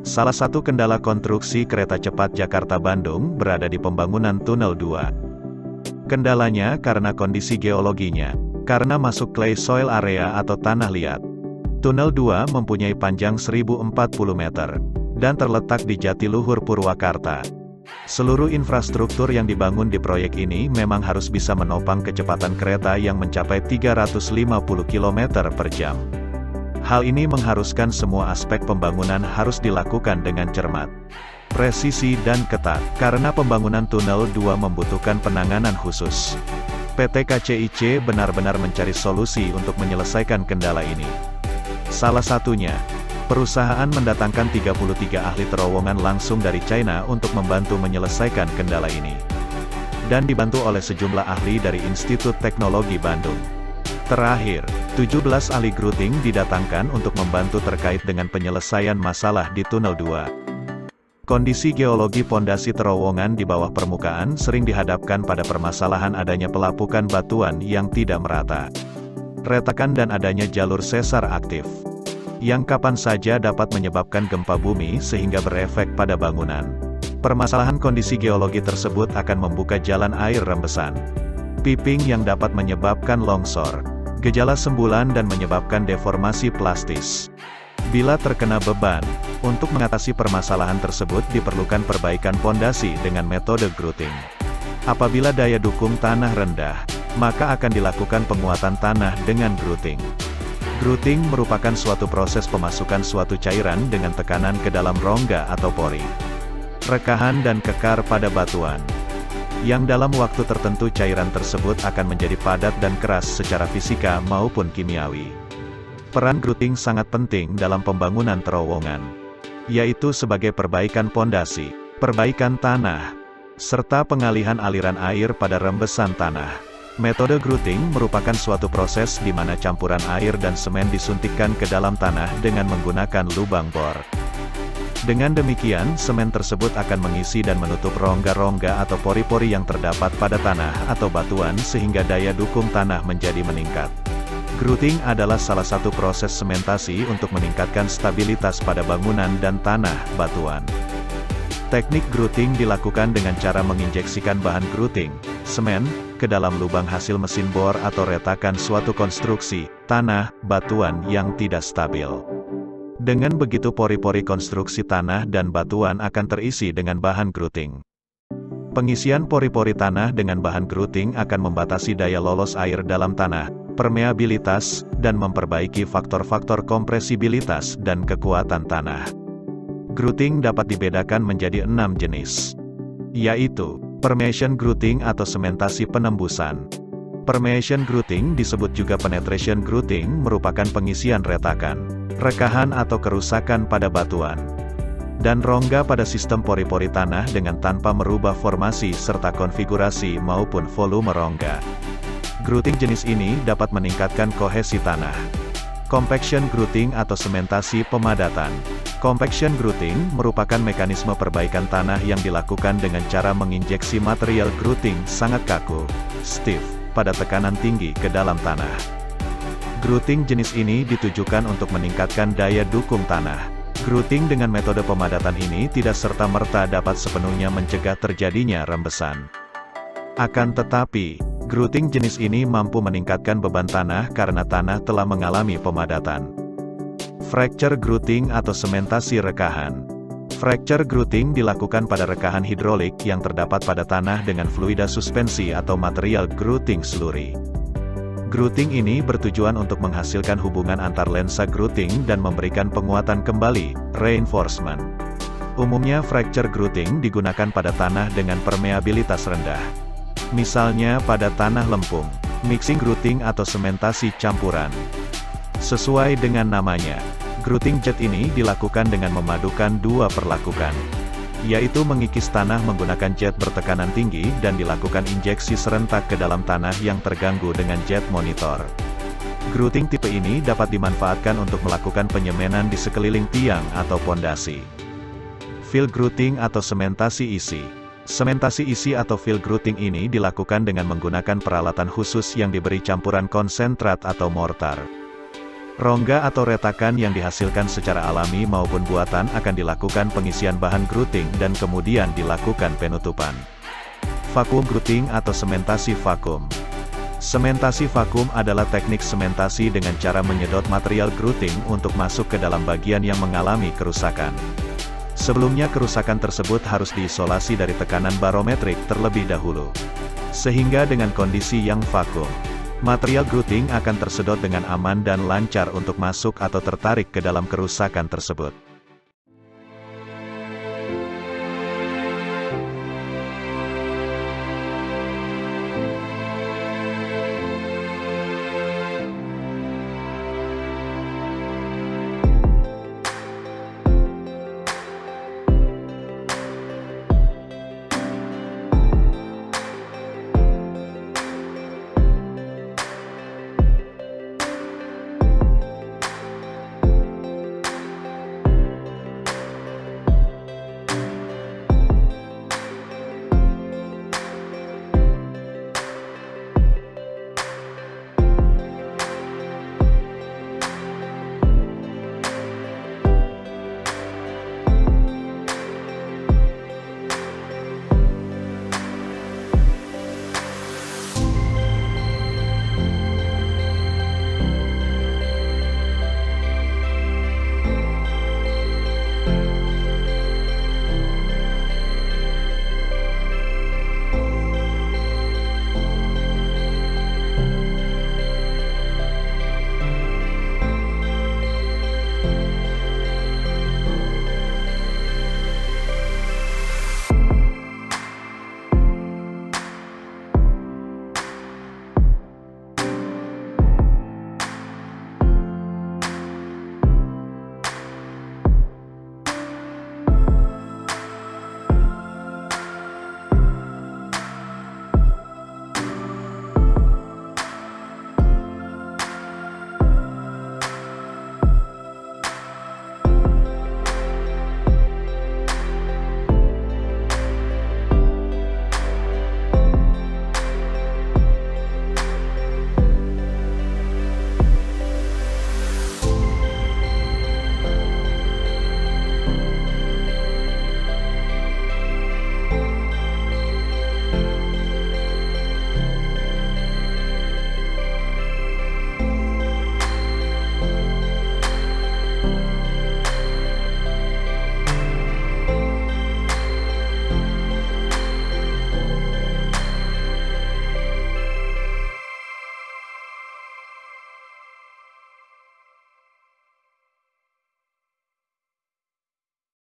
Salah satu kendala konstruksi kereta cepat Jakarta-Bandung berada di pembangunan Tunnel 2. Kendalanya karena kondisi geologinya, karena masuk clay soil area atau tanah liat. Tunnel 2 mempunyai panjang 1040 meter, dan terletak di Jatiluhur, Purwakarta. Seluruh infrastruktur yang dibangun di proyek ini memang harus bisa menopang kecepatan kereta yang mencapai 350 km per jam. Hal ini mengharuskan semua aspek pembangunan harus dilakukan dengan cermat, presisi dan ketat, karena pembangunan Tunnel 2 membutuhkan penanganan khusus. PT KCIC benar-benar mencari solusi untuk menyelesaikan kendala ini. Salah satunya, perusahaan mendatangkan 33 ahli terowongan langsung dari China untuk membantu menyelesaikan kendala ini. Dan dibantu oleh sejumlah ahli dari Institut Teknologi Bandung. Terakhir, 17 ahli grouting didatangkan untuk membantu terkait dengan penyelesaian masalah di Tunnel 2. Kondisi geologi pondasi terowongan di bawah permukaan sering dihadapkan pada permasalahan adanya pelapukan batuan yang tidak merata, retakan dan adanya jalur sesar aktif, yang kapan saja dapat menyebabkan gempa bumi sehingga berefek pada bangunan. Permasalahan kondisi geologi tersebut akan membuka jalan air rembesan, piping yang dapat menyebabkan longsor, gejala sembulan dan menyebabkan deformasi plastis. Bila terkena beban, untuk mengatasi permasalahan tersebut diperlukan perbaikan pondasi dengan metode grouting. Apabila daya dukung tanah rendah, maka akan dilakukan penguatan tanah dengan grouting. Grouting merupakan suatu proses pemasukan suatu cairan dengan tekanan ke dalam rongga atau pori, rekahan dan kekar pada batuan, yang dalam waktu tertentu cairan tersebut akan menjadi padat dan keras secara fisika maupun kimiawi. Peran grouting sangat penting dalam pembangunan terowongan, yaitu sebagai perbaikan pondasi, perbaikan tanah, serta pengalihan aliran air pada rembesan tanah. Metode grouting merupakan suatu proses di mana campuran air dan semen disuntikkan ke dalam tanah dengan menggunakan lubang bor. Dengan demikian, semen tersebut akan mengisi dan menutup rongga-rongga atau pori-pori yang terdapat pada tanah atau batuan sehingga daya dukung tanah menjadi meningkat. Grouting adalah salah satu proses sementasi untuk meningkatkan stabilitas pada bangunan dan tanah batuan. Teknik grouting dilakukan dengan cara menginjeksikan bahan grouting, semen, ke dalam lubang hasil mesin bor atau retakan suatu konstruksi, tanah, batuan yang tidak stabil. Dengan begitu pori-pori konstruksi tanah dan batuan akan terisi dengan bahan grouting. Pengisian pori-pori tanah dengan bahan grouting akan membatasi daya lolos air dalam tanah, permeabilitas, dan memperbaiki faktor-faktor kompresibilitas dan kekuatan tanah. Grouting dapat dibedakan menjadi 6 jenis, yaitu permeation grouting atau sementasi penembusan. Permeation grouting disebut juga penetration grouting merupakan pengisian retakan, rekahan atau kerusakan pada batuan, dan rongga pada sistem pori-pori tanah dengan tanpa merubah formasi serta konfigurasi maupun volume rongga. Grouting jenis ini dapat meningkatkan kohesi tanah. Compaction grouting atau sementasi pemadatan. Compaction grouting merupakan mekanisme perbaikan tanah yang dilakukan dengan cara menginjeksi material grouting sangat kaku, stiff, pada tekanan tinggi ke dalam tanah. Grouting jenis ini ditujukan untuk meningkatkan daya dukung tanah. Grouting dengan metode pemadatan ini tidak serta-merta dapat sepenuhnya mencegah terjadinya rembesan. Akan tetapi, grouting jenis ini mampu meningkatkan beban tanah karena tanah telah mengalami pemadatan. Fracture grouting atau sementasi rekahan. Fracture grouting dilakukan pada rekahan hidrolik yang terdapat pada tanah dengan fluida suspensi atau material grouting slurry. Grouting ini bertujuan untuk menghasilkan hubungan antar lensa grouting dan memberikan penguatan kembali, reinforcement. Umumnya fracture grouting digunakan pada tanah dengan permeabilitas rendah. Misalnya pada tanah lempung, mixing grouting atau sementasi campuran. Sesuai dengan namanya, grouting jet ini dilakukan dengan memadukan dua perlakukan, yaitu mengikis tanah menggunakan jet bertekanan tinggi dan dilakukan injeksi serentak ke dalam tanah yang terganggu dengan jet monitor. Grouting tipe ini dapat dimanfaatkan untuk melakukan penyemenan di sekeliling tiang atau pondasi. Fill grouting atau sementasi isi. Sementasi isi atau fill grouting ini dilakukan dengan menggunakan peralatan khusus yang diberi campuran konsentrat atau mortar. Rongga atau retakan yang dihasilkan secara alami maupun buatan akan dilakukan pengisian bahan grouting dan kemudian dilakukan penutupan. Vacuum grouting atau sementasi vakum. Sementasi vakum adalah teknik sementasi dengan cara menyedot material grouting untuk masuk ke dalam bagian yang mengalami kerusakan. Sebelumnya kerusakan tersebut harus diisolasi dari tekanan barometrik terlebih dahulu. Sehingga dengan kondisi yang vakum, material grouting akan tersedot dengan aman dan lancar untuk masuk atau tertarik ke dalam kerusakan tersebut.